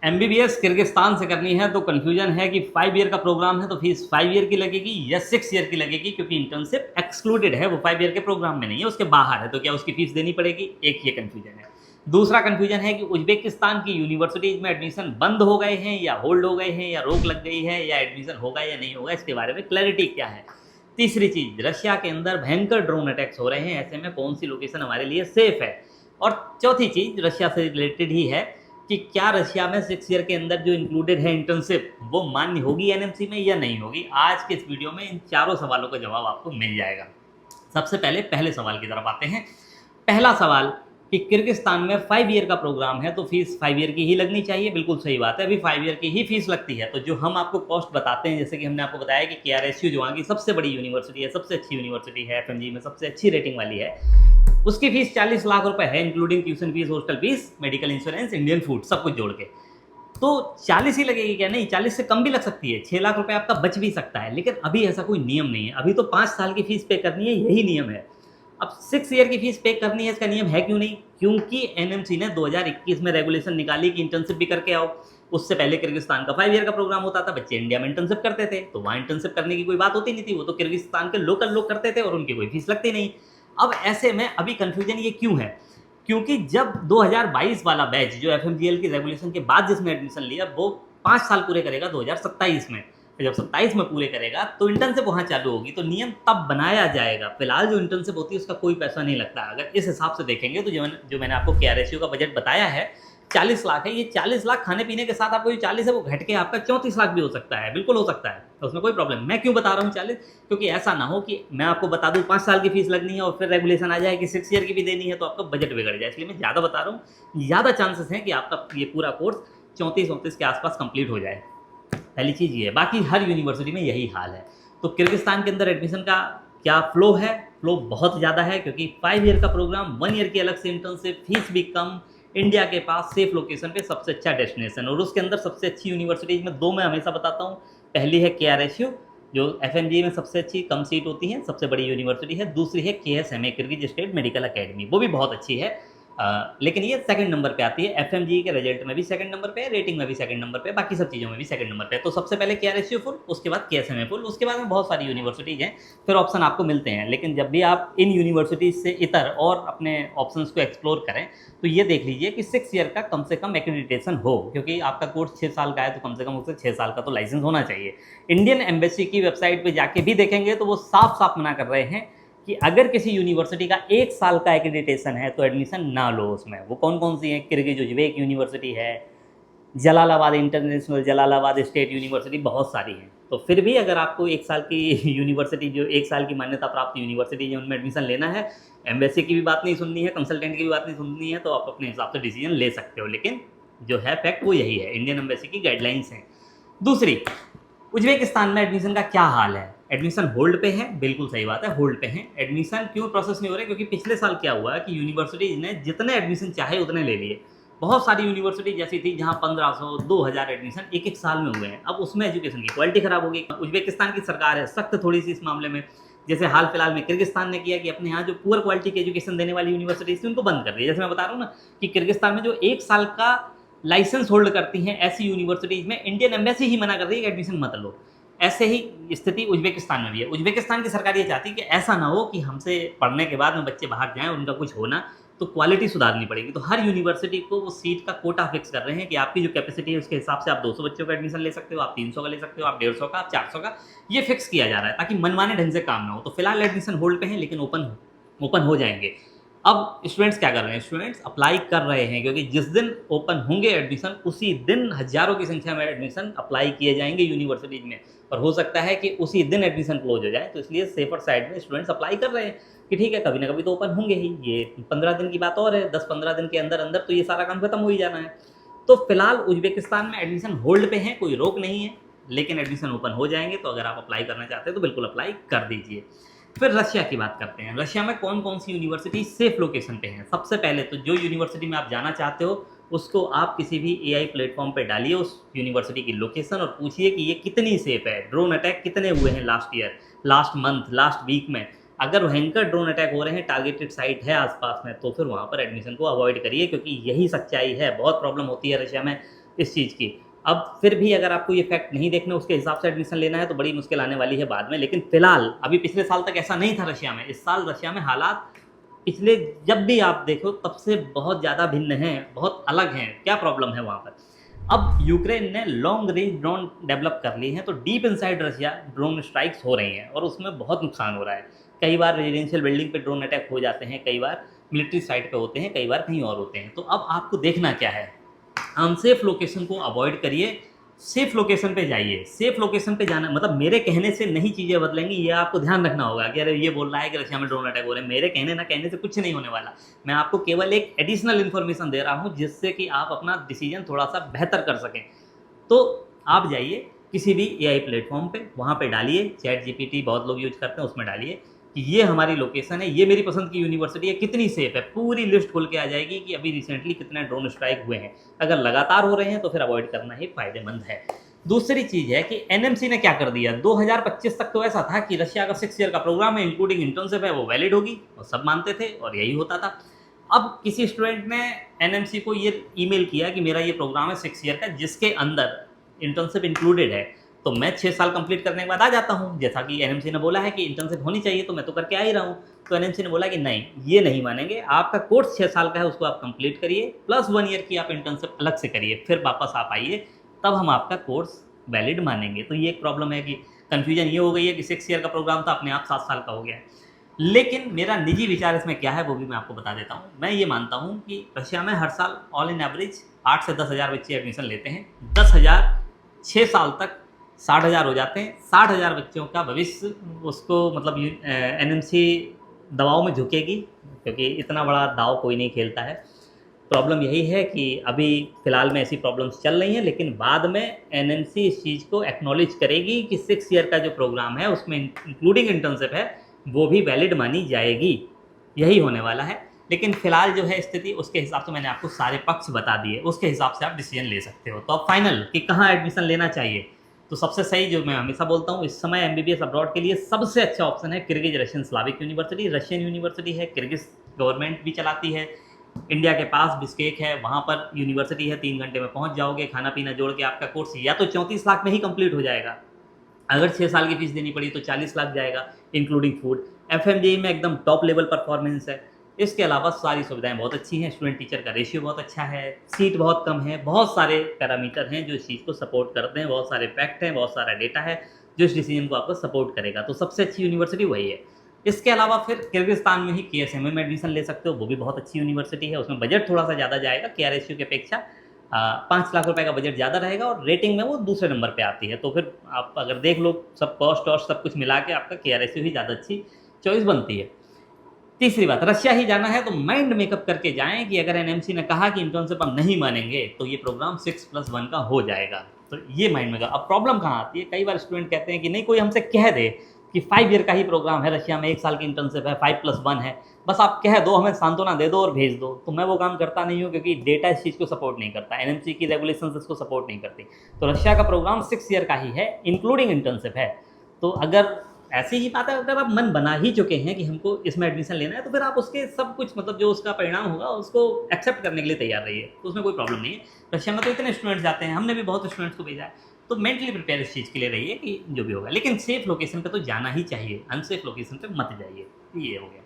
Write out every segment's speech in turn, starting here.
MBBS Kyrgyzstan से करनी है तो कन्फ्यूजन है कि 5 ईयर का प्रोग्राम है तो फीस 5 ईयर की लगेगी या 6 ईयर की लगेगी, क्योंकि इंटर्नशिप एक्सक्लूडेड है, वो 5 ईयर के प्रोग्राम में नहीं है, उसके बाहर है, तो क्या उसकी फीस देनी पड़ेगी? एक ये कन्फ्यूजन है। दूसरा कन्फ्यूजन है कि उज्बेकिस्तान की यूनिवर्सिटीज में एडमिशन बंद हो गए हैं या होल्ड हो गए हैं या रोक लग गई है या एडमिशन होगा या नहीं होगा, इसके बारे में क्लैरिटी क्या है। तीसरी चीज, रशिया के अंदर भयंकर ड्रोन अटैक्स हो रहे हैं, ऐसे में कौन सी लोकेशन हमारे लिए सेफ है। और चौथी चीज रशिया से रिलेटेड ही है कि क्या रशिया में 6 ईयर के अंदर जो इंक्लूडेड है इंटर्नशिप वो मान्य होगी एनएमसी में या नहीं होगी। आज के इस वीडियो में इन चारों सवालों का जवाब आपको मिल जाएगा। सबसे पहले पहले सवाल की तरफ आते हैं। पहला सवाल कि किर्गिस्तान में 5 ईयर का प्रोग्राम है तो फीस 5 ईयर की ही लगनी चाहिए। बिल्कुल सही बात है, अभी 5 ईयर की ही फीस लगती है। तो जो हम आपको कॉस्ट बताते हैं, जैसे कि हमने आपको बताया कि केआरएसयू जो वहाँ की सबसे बड़ी यूनिवर्सिटी है, सबसे अच्छी यूनिवर्सिटी है, एफएमजी में सबसे अच्छी रेटिंग वाली है, उसकी फीस 40 लाख रुपए है, including tuition fees, hostel fees, medical insurance, Indian food, सब कुछ जोड़ के। तो 40 ही लगेगी क्या? नहीं, 40 से कम भी लग सकती है, 6 लाख रुपए आपका बच भी सकता है। लेकिन अभी ऐसा कोई नियम नहीं है, अभी तो 5 साल की फीस पे करनी है, यही नियम है। अब 6 ईयर की फीस पे करनी है, इसका नियम है क्यों नहीं? क्योंकि एनएमसी ने 2021 में रेगुलेशन निकाली कि इंटर्नशिप भी करके आओ। उससे पहले किर्गिस्तान का 5 ईयर का प्रोग्राम होता था, बच्चे इंडिया में इंटर्नशिप करते थे, तो वहाँ इंटर्नशिप करने की कोई बात होती नहीं थी, वो तो किर्गिस्तान के लोकल लोग करते थे और उनकी कोई फीस लगती नहीं। अब ऐसे में अभी कन्फ्यूजन ये क्यों है? क्योंकि जब 2022 वाला बैच जो एफएमजीएल की रेगुलेशन के बाद जिसमें एडमिशन लिया, वो 5 साल पूरे करेगा 2027 में। तो जब 27 में पूरे करेगा तो इंटर्नशिप वहाँ चालू होगी, तो नियम तब बनाया जाएगा। फिलहाल जो इंटर्नशिप होती है उसका कोई पैसा नहीं लगता। अगर इस हिसाब से देखेंगे तो जो मैंने आपको केआरएसयू का बजट बताया है 40 लाख है, ये 40 लाख खाने पीने के साथ आपको जो 40 है वो घट के आपका 34 लाख भी हो सकता है, बिल्कुल हो सकता है, तो उसमें कोई प्रॉब्लम। मैं क्यों बता रहा हूँ 40? क्योंकि ऐसा ना हो कि मैं आपको बता दूँ 5 साल की फीस लगनी है और फिर रेगुलेशन आ जाए कि 6 ईयर की भी देनी है, तो आपका बजट बिगड़ जाए। इसलिए मैं ज़्यादा बता रहा हूँ, ज़्यादा चांसेस हैं कि आपका ये पूरा कोर्स 34-34 के आसपास कंप्लीट हो जाए। पहली चीज़ ये है, बाकी हर यूनिवर्सिटी में यही हाल है। तो किर्गिस्तान के अंदर एडमिशन का क्या फ्लो है? फ्लो बहुत ज़्यादा है, क्योंकि 5 ईयर का प्रोग्राम, 1 ईयर की अलग से इंटर्नशिप, फीस भी कम, इंडिया के पास सेफ लोकेशन पे सबसे अच्छा डेस्टिनेशन, और उसके अंदर सबसे अच्छी यूनिवर्सिटीज़ में 2 मैं हमेशा बताता हूँ। पहली है केआरएसयू, जो एफएमजी में सबसे अच्छी, कम सीट होती है, सबसे बड़ी यूनिवर्सिटी है। दूसरी है केएसएमए, किर्गिज स्टेट मेडिकल अकेडमी, वो भी बहुत अच्छी है। लेकिन ये सेकंड नंबर पे आती है। एफएमजी के रिजल्ट में भी सेकंड नंबर पे है, रेटिंग में भी सेकंड नंबर पे, बाकी सब चीज़ों में भी सेकंड नंबर पे है। तो सबसे पहले केआरएसयू फुल, उसके बाद केएसएमए फुल, उसके बाद में बहुत सारी यूनिवर्सिटीज़ हैं, फिर ऑप्शन आपको मिलते हैं। लेकिन जब भी आप इन यूनिवर्सिटीज़ से इतर और अपने ऑप्शंस को एक्सप्लोर करें तो ये देख लीजिए कि 6 ईयर का कम से कम एक्रेडिटेशन हो, क्योंकि आपका कोर्स 6 साल का है तो कम से कम उससे 6 साल का तो लाइसेंस होना चाहिए। इंडियन एम्बेसी की वेबसाइट पे जाके भी देखेंगे तो वो साफ साफ मना कर रहे हैं कि अगर किसी यूनिवर्सिटी का 1 साल का एक्रेडिटेशन है तो एडमिशन ना लो उसमें। वो कौन कौन सी है? किर्गिज उज्बेक यूनिवर्सिटी है, Jalalabad international, Jalalabad state university, बहुत सारी हैं। तो फिर भी अगर आपको 1 साल की यूनिवर्सिटी, जो 1 साल की मान्यता प्राप्त यूनिवर्सिटी है, उनमें एडमिशन लेना है, एम्बेसी की भी बात नहीं सुननी है, कंसल्टेंट की भी बात नहीं सुननी है, तो आप अपने हिसाब से डिसीजन ले सकते हो। लेकिन जो है फैक्ट वो यही है, इंडियन एम्बेसी की गाइडलाइंस हैं। दूसरी, उज्बेकिस्तान में एडमिशन का क्या हाल है? एडमिशन होल्ड पे है, बिल्कुल सही बात है, होल्ड पे है। एडमिशन क्यों प्रोसेस नहीं हो रहे? क्योंकि पिछले साल क्या हुआ कि यूनिवर्सिटीज ने जितने एडमिशन चाहे उतने ले लिए। बहुत सारी यूनिवर्सिटी जैसी थी जहां 1500 2000 एडमिशन एक एक साल में हुए हैं। अब उसमें एजुकेशन की क्वालिटी खराब हो गई। उज्बेकिस्तान की सरकार है सख्त थोड़ी सी इस मामले में। जैसे हाल फिलहाल में किर्गिस्तान ने किया कि अपने यहाँ जो पुअर क्वालिटी की एजुकेशन देने वाली यूनिवर्सिटीज थी उनको बंद कर दिया। जैसे मैं बता रहा हूँ ना कि किर्गिस्तान में जो 1 साल का लाइसेंस होल्ड करती हैं ऐसी यूनिवर्सिटीज में इंडियन एम्बेसी ही मना कर रही है कि एडमिशन मत लो। ऐसे ही स्थिति उज्बेकिस्तान में भी है। उज्बेकिस्तान की सरकार ये चाहती है कि ऐसा ना हो कि हमसे पढ़ने के बाद में बच्चे बाहर जाएं, उनका कुछ होना, तो क्वालिटी सुधारनी पड़ेगी। तो हर यूनिवर्सिटी को वो सीट का कोटा फिक्स कर रहे हैं कि आपकी जो कैपेसिटी है उसके हिसाब से आप 200 बच्चों का एडमिशन ले सकते हो, आप 300 का ले सकते हो, आप 150 का, आप 400 का, ये फिक्स किया जा रहा है ताकि मनमाने ढंग से काम ना हो। तो फिलहाल एडमिशन होल्ड पे हैं, लेकिन ओपन हो जाएंगे। अब स्टूडेंट्स क्या कर रहे हैं? स्टूडेंट्स अप्लाई कर रहे हैं, क्योंकि जिस दिन ओपन होंगे एडमिशन उसी दिन हज़ारों की संख्या में एडमिशन अप्लाई किए जाएंगे यूनिवर्सिटीज़ में। और हो सकता है कि उसी दिन एडमिशन क्लोज हो जाए, तो इसलिए सेफर साइड में स्टूडेंट्स अप्लाई कर रहे हैं कि ठीक है, कभी ना कभी तो ओपन होंगे ही। ये 15 दिन की बात और है, 10-15 दिन के अंदर अंदर तो ये सारा काम खत्म हो ही जाना है। तो फिलहाल उज्बेकिस्तान में एडमिशन होल्ड पे है, कोई रोक नहीं है, लेकिन एडमिशन ओपन हो जाएंगे। तो अगर आप अप्लाई करना चाहते हैं तो बिल्कुल अप्लाई कर दीजिए। फिर रशिया की बात करते हैं। रशिया में कौन कौन सी यूनिवर्सिटी सेफ लोकेशन पे हैं? सबसे पहले तो जो यूनिवर्सिटी में आप जाना चाहते हो उसको आप किसी भी एआई प्लेटफॉर्म पे डालिए उस यूनिवर्सिटी की लोकेशन और पूछिए कि ये कितनी सेफ है, ड्रोन अटैक कितने हुए हैं last year, last month, last week में। अगर भयंकर ड्रोन अटैक हो रहे हैं, टारगेटेड साइट है आसपास में, तो फिर वहाँ पर एडमिशन को अवॉइड करिए, क्योंकि यही सच्चाई है। बहुत प्रॉब्लम होती है रशिया में इस चीज़ की। अब फिर भी अगर आपको ये फैक्ट नहीं देखना, उसके हिसाब से एडमिशन लेना है तो बड़ी मुश्किल आने वाली है बाद में। लेकिन फिलहाल अभी पिछले साल तक ऐसा नहीं था रशिया में। इस साल रशिया में हालात पिछले जब भी आप देखो तब से बहुत ज़्यादा भिन्न हैं, बहुत अलग हैं। क्या प्रॉब्लम है वहाँ पर? अब यूक्रेन ने लॉन्ग रेंज ड्रोन डेवलप कर ली हैं, तो deep inside Russia drone strikes हो रही हैं और उसमें बहुत नुकसान हो रहा है। कई बार रेजिडेंशियल बिल्डिंग पे ड्रोन अटैक हो जाते हैं, कई बार मिलिट्री साइट पे होते हैं, कई बार कहीं और होते हैं। तो अब आपको देखना क्या है, अनसेफ लोकेशन को अवॉइड करिए, सेफ लोकेशन पे जाइए। सेफ लोकेशन पे जाना मतलब मेरे कहने से नहीं चीज़ें बदलेंगी, ये आपको ध्यान रखना होगा कि अरे ये बोल रहा है कि रशिया में ड्रोन अटैक हो रहे हैं। मेरे कहने ना कहने से कुछ नहीं होने वाला। मैं आपको केवल एक एडिशनल इन्फॉर्मेशन दे रहा हूँ जिससे कि आप अपना डिसीजन थोड़ा सा बेहतर कर सकें। तो आप जाइए किसी भी एआई प्लेटफॉर्म पे, वहाँ पे डालिए, चैट जीपीटी बहुत लोग यूज करते हैं, उसमें डालिए कि ये हमारी लोकेशन है, ये मेरी पसंद की यूनिवर्सिटी है, कितनी सेफ है, पूरी लिस्ट खुल के आ जाएगी कि अभी रिसेंटली कितने ड्रोन स्ट्राइक हुए हैं। अगर लगातार हो रहे हैं तो फिर अवॉइड करना ही फायदेमंद है। दूसरी चीज़ है कि एनएमसी ने क्या कर दिया, 2025 तक तो ऐसा था कि रशिया का 6 ईयर का प्रोग्राम है इंक्लूडिंग इंटर्नशिप है, वो वैलिड होगी और सब मानते थे और यही होता था। अब किसी स्टूडेंट ने एनएमसी को ये ईमेल किया कि मेरा ये प्रोग्राम है 6 ईयर का जिसके अंदर इंटर्नशिप इंक्लूडेड है, तो मैं 6 साल कंप्लीट करने के बाद आ जाता हूँ। जैसा कि एनएमसी ने बोला है कि इंटर्नशिप होनी चाहिए, तो मैं तो करके आ ही रहा हूँ। तो एनएमसी ने बोला कि नहीं, ये नहीं मानेंगे, आपका कोर्स 6 साल का है, उसको आप कंप्लीट करिए, प्लस 1 ईयर की आप इंटर्नशिप अलग से करिए, फिर वापस आप आइए, तब हम आपका कोर्स वैलिड मानेंगे। तो ये एक प्रॉब्लम है कि कन्फ्यूजन ये हो गई है कि 6 ईयर का प्रोग्राम था, अपने आप 7 साल का हो गया है। लेकिन मेरा निजी विचार इसमें क्या है वो भी मैं आपको बता देता हूँ। मैं ये मानता हूँ कि रशिया में हर साल ऑल इन एवरेज 8 से 10,000 बच्चे एडमिशन लेते हैं। 10,000 6 साल तक 60,000 हो जाते हैं। 60,000 बच्चों का भविष्य उसको मतलब एनएमसी दबाव में झुकेगी, क्योंकि इतना बड़ा दाव कोई नहीं खेलता है। प्रॉब्लम यही है कि अभी फ़िलहाल में ऐसी प्रॉब्लम्स चल रही हैं, लेकिन बाद में एनएमसी इस चीज़ को एक्नॉलेज करेगी कि 6 ईयर का जो प्रोग्राम है उसमें इंक्लूडिंग इंटर्नशिप है वो भी वैलिड मानी जाएगी। यही होने वाला है। लेकिन फ़िलहाल जो है स्थिति, उसके हिसाब से मैंने आपको सारे पक्ष बता दिए, उसके हिसाब से आप डिसीजन ले सकते हो। तो अब फाइनल कि कहाँ एडमिशन लेना चाहिए, तो सबसे सही जो मैं हमेशा बोलता हूँ, इस समय एमबीबीएस अब्रॉड के लिए सबसे अच्छा ऑप्शन है Kyrgyz Russian Slavic university. Russian university है, किर्गिज गवर्नमेंट भी चलाती है, इंडिया के पास बिश्केक है, वहाँ पर यूनिवर्सिटी है, 3 घंटे में पहुँच जाओगे। खाना पीना जोड़ के आपका कोर्स या तो 34 लाख में ही कंप्लीट हो जाएगा, अगर 6 साल की फीस देनी पड़ी तो 40 लाख जाएगा इंक्लूडिंग फूड। एफएमजीई में एकदम टॉप लेवल परफॉर्मेंस है। इसके अलावा सारी सुविधाएं बहुत अच्छी हैं, स्टूडेंट टीचर का रेशियो बहुत अच्छा है, सीट बहुत कम है, बहुत सारे पैरामीटर हैं जो इस चीज़ को सपोर्ट करते हैं, बहुत सारे फैक्ट हैं, बहुत सारा डेटा है जो इस डिसीजन को आपको सपोर्ट करेगा। तो सबसे अच्छी यूनिवर्सिटी वही है। इसके अलावा फिर किर्गिस्तान में ही केएसएमए में एडमिशन ले सकते हो, वो भी बहुत अच्छी यूनिवर्सिटी है। उसमें बजट थोड़ा सा ज़्यादा जाएगा, केआरएसयू की अपेक्षा 5 लाख रुपए का बजट ज़्यादा रहेगा और रेटिंग में वो दूसरे नंबर पे आती है। तो फिर आप अगर देख लो सब कॉस्ट वॉस्ट सब कुछ मिला के आपका केआरएसयू ही ज़्यादा अच्छी चॉइस बनती है। तीसरी बात, रशिया ही जाना है तो माइंड मेकअप करके जाएँ कि अगर एनएमसी ने कहा कि इंटर्नशिप हम नहीं मानेंगे तो ये प्रोग्राम 6+1 का हो जाएगा। तो ये माइंड मेकअप। अब प्रॉब्लम कहाँ आती है, कई बार स्टूडेंट कहते हैं कि नहीं, कोई हमसे कह दे कि 5 ईयर का ही प्रोग्राम है रशिया में, 1 साल की इंटर्नशिप है, 5+1 है, बस आप कह दो, हमें सांत्वना दे दो और भेज दो। तो मैं वो काम करता नहीं हूँ, क्योंकि डेटा इस चीज़ को सपोर्ट नहीं करता, एनएमसी की रेगुलेशंस इसको सपोर्ट नहीं करती। तो रशिया का प्रोग्राम 6 ईयर का ही है, इंक्लूडिंग इंटर्नशिप है। तो अगर ऐसी ही बात है, अगर आप मन बना ही चुके हैं कि हमको इसमें एडमिशन लेना है, तो फिर आप उसके सब कुछ मतलब जो उसका परिणाम होगा उसको एक्सेप्ट करने के लिए तैयार रहिए, तो उसमें कोई प्रॉब्लम नहीं है। रशिया में तो इतने स्टूडेंट्स जाते हैं, हमने भी बहुत स्टूडेंट्स को भेजा है। तो मेंटली प्रिपेयर इस चीज़ के लिए रहिए कि जो भी होगा, लेकिन सेफ लोकेशन पे तो जाना ही चाहिए, अनसेफ लोकेशन पे मत जाइए। ये हो गया।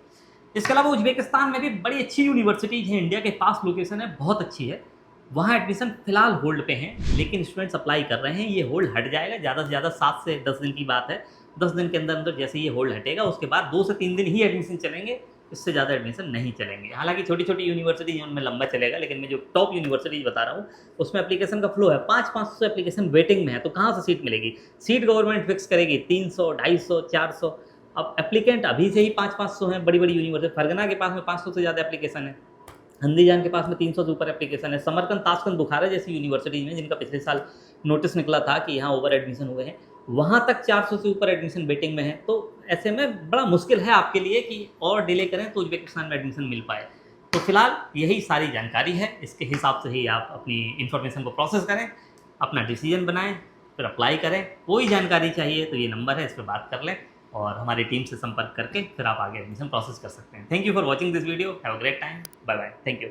इसके अलावा उज्बेकिस्तान में भी बड़ी अच्छी यूनिवर्सिटीज़ हैं, इंडिया के पास लोकेशन है, बहुत अच्छी है। वहाँ एडमिशन फ़िलहाल होल्ड पे हैं, लेकिन स्टूडेंट्स अप्लाई कर रहे हैं। ये होल्ड हट जाएगा, ज़्यादा से ज़्यादा 7 से 10 दिन की बात है। 10 दिन के अंदर अंदर जैसे ये होल्ड हटेगा, उसके बाद 2 से 3 दिन ही एडमिशन चलेंगे, इससे ज़्यादा एडमिशन नहीं चलेंगे। हालाँकि छोटी-छोटी यूनिवर्सिटी हैं, उनमें लंबा चलेगा, लेकिन मैं जो टॉप यूनिवर्सिटीज़ बता रहा हूँ, उसमें एप्लीकेशन का फ्लो है। 500-500 एप्लीकेशन वेटिंग में है, तो कहाँ से सीट मिलेगी? सीट गवर्नमेंट फिक्स करेगी 300, 250, 400। अब एप्लीकेंट अभी से ही 500-500 हैं, बड़ी-बड़ी यूनिवर्सिटी। फरगना के पास में 500 से ज़्यादा एप्लीकेशन है। अंदीजान के पास में 300 से ऊपर एप्लीकेशन है। समरकंद, ताशकंद, बुखारा जैसी यूनिवर्सिटीज़ में, जिनका पिछले साल नोटिस निकला था कि यहाँ ओवर एडमिशन हुए हैं, वहाँ तक 400 से ऊपर एडमिशन वेटिंग में है। तो ऐसे में बड़ा मुश्किल है आपके लिए कि और डिले करें तो उज्बेकिस्तान में एडमिशन मिल पाए। तो फिलहाल यही सारी जानकारी है, इसके हिसाब से ही आप अपनी इन्फॉर्मेशन को प्रोसेस करें, अपना डिसीजन बनाएं, फिर अप्लाई करें। कोई जानकारी चाहिए तो ये नंबर है, इस पर बात कर लें और हमारी टीम से संपर्क करके फिर आप आगे एडमिशन प्रोसेस कर सकते हैं। Thank you for watching this video. Have a great time. Bye bye. Thank you.